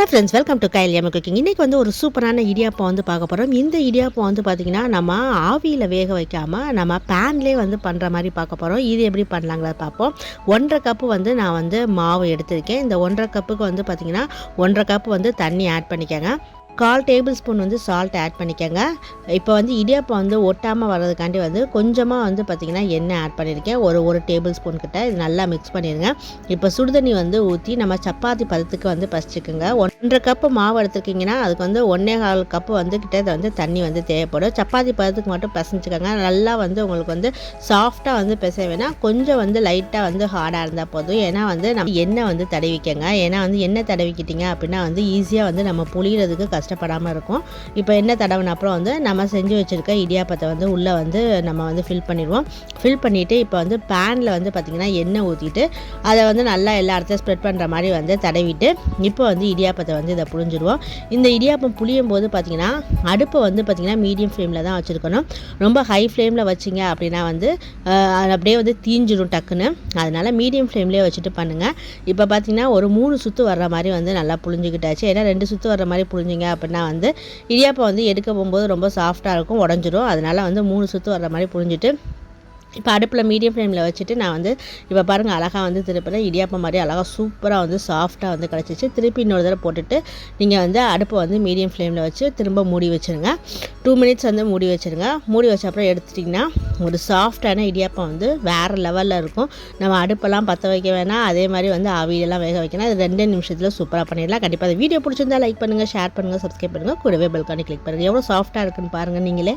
Hi friends, welcome to கைல்யாம cooking. இன்றைக்கி வந்து ஒரு சூப்பரான இடியாப்பம் வந்து பார்க்க போகிறோம். இந்த இடியாப்பம் வந்து பார்த்திங்கன்னா நம்ம ஆவியில் வேக வைக்காமல் நம்ம பேன்லேயே வந்து பண்ணுற மாதிரி பார்க்க போகிறோம். இது எப்படி பண்ணலாங்கிறத பார்ப்போம். 1.5 கப்பு வந்து நான் வந்து மாவு எடுத்திருக்கேன். இந்த 1.5 கப்புக்கு வந்து பார்த்திங்கன்னா 1.5 கப்பு வந்து தண்ணி ஆட் பண்ணிக்கோங்க. 1/4 டேபிள் ஸ்பூன் வந்து சால்ட் ஆட் பண்ணிக்கோங்க. இப்போ வந்து இடியாப்பம் வந்து ஒட்டாமல் வர்றதுக்காண்டி வந்து கொஞ்சமாக வந்து பார்த்திங்கன்னா எண்ணெய் ஆட் பண்ணியிருக்கேன். ஒரு டேபிள் ஸ்பூன் கிட்ட இது நல்லா மிக்ஸ் பண்ணிடுங்க. இப்போ சுடுதண்ணி வந்து ஊற்றி நம்ம சப்பாத்தி பதத்துக்கு வந்து பசிச்சுக்குங்க. 1.5 கப்பு மாவு எடுத்துருக்கீங்கன்னா அதுக்கு வந்து 1.25 கப்பு வந்து கிட்ட வந்து தண்ணி வந்து தேவைப்படும். சப்பாத்தி பதத்துக்கு மட்டும் பிசைஞ்சுக்கோங்க. நல்லா வந்து உங்களுக்கு வந்து சாஃப்டாக வந்து பிசை வேணால் கொஞ்சம் வந்து லைட்டாக வந்து ஹார்டாக இருந்தால் போதும். ஏன்னா வந்து நம்ம எண்ணெய் வந்து தடவிக்கங்க. ஏன்னா வந்து எண்ணெய் தடவிக்கிட்டிங்க அப்படின்னா வந்து ஈஸியாக வந்து நம்ம புளிகிறதுக்கு கஷ்டப்படாமல் இருக்கும். இப்போ எண்ணெய் தடவின அப்புறம் வந்து நம்ம செஞ்சு வச்சுருக்க இடியாப்பத்தை வந்து உள்ளே வந்து நம்ம வந்து ஃபில் பண்ணிடுவோம். ஃபில் பண்ணிவிட்டு இப்போ வந்து பேனில் வந்து பார்த்திங்கன்னா எண்ணெய் ஊற்றிட்டு அதை வந்து நல்லா எல்லா இடத்தையும் ஸ்ப்ரெட் பண்ணுற மாதிரி வந்து தடவிட்டு இப்போ வந்து இடியாப்பத்தை வந்து இதை புழிஞ்சிடுவோம். இந்த இடியாப்பம் புளியும் போது பார்த்திங்கன்னா அடுப்பை வந்து பார்த்திங்கன்னா மீடியம் ஃப்ளேமில் தான் வச்சுருக்கணும். ரொம்ப ஹை ஃப்ளேமில் வச்சிங்க அப்படின்னா வந்து அப்படியே வந்து தீஞ்சிடும் டக்குன்னு. அதனால் மீடியம் ஃப்ளேம்லேயே வச்சுட்டு பண்ணுங்கள். இப்போ பார்த்திங்கன்னா ஒரு 3 சுற்று வர்ற மாதிரி வந்து நல்லா புழிஞ்சிக்கிட்டாச்சு. ஏன்னா 2 சுற்று வர்ற மாதிரி புழிஞ்சிங்க அப்படின்னா வந்து இடியாப்பம் வந்து எடுக்க போகும்போது ரொம்ப சாஃப்டாக இருக்கும், உடஞ்சிரும். அதனால் வந்து 3 சுற்று வர்ற மாதிரி புழிஞ்சிட்டு இப்போ அடுப்பில் மீடியம் ஃப்ளேமில் வச்சுட்டு நான் வந்து இப்போ பாருங்கள் அழகாக வந்து திருப்பினேன். இடியாப்பம் மாதிரி அழகாக சூப்பராக வந்து சாஃப்டாக வந்து கிடச்சிச்சு. திருப்பி இன்னொரு தடவை போட்டுட்டு நீங்கள் வந்து அடுப்பை வந்து மீடியம் ஃப்ளேமில் வச்சு திரும்ப மூடி வச்சுருங்க. 2 மினிட்ஸ் வந்து மூடி வச்சுருங்க. மூடி வச்ச அப்புறம் எடுத்துட்டிங்கன்னா ஒரு சாஃப்டான இடியாப்பம் வந்து வேறு லெவலில் இருக்கும். நம்ம அடுப்பெல்லாம் பற்ற வைக்க வேணாம், அதே மாதிரி வந்து ஆவியெல்லாம் வேக வைக்கணும். இது 2 நிமிஷத்தில் சூப்பராக பண்ணிடலாம். கண்டிப்பாக அந்த வீடியோ பிடிச்சிருந்தா லைக் பண்ணுங்கள், ஷேர் பண்ணுங்கள், சப்ஸ்கிரைப் பண்ணுங்கள், கூடவே பெல் ஐகானை கிளிக் பண்ணுங்கள். எவ்வளோ சாஃப்டாக இருக்குன்னு பாருங்கள் நீங்களே.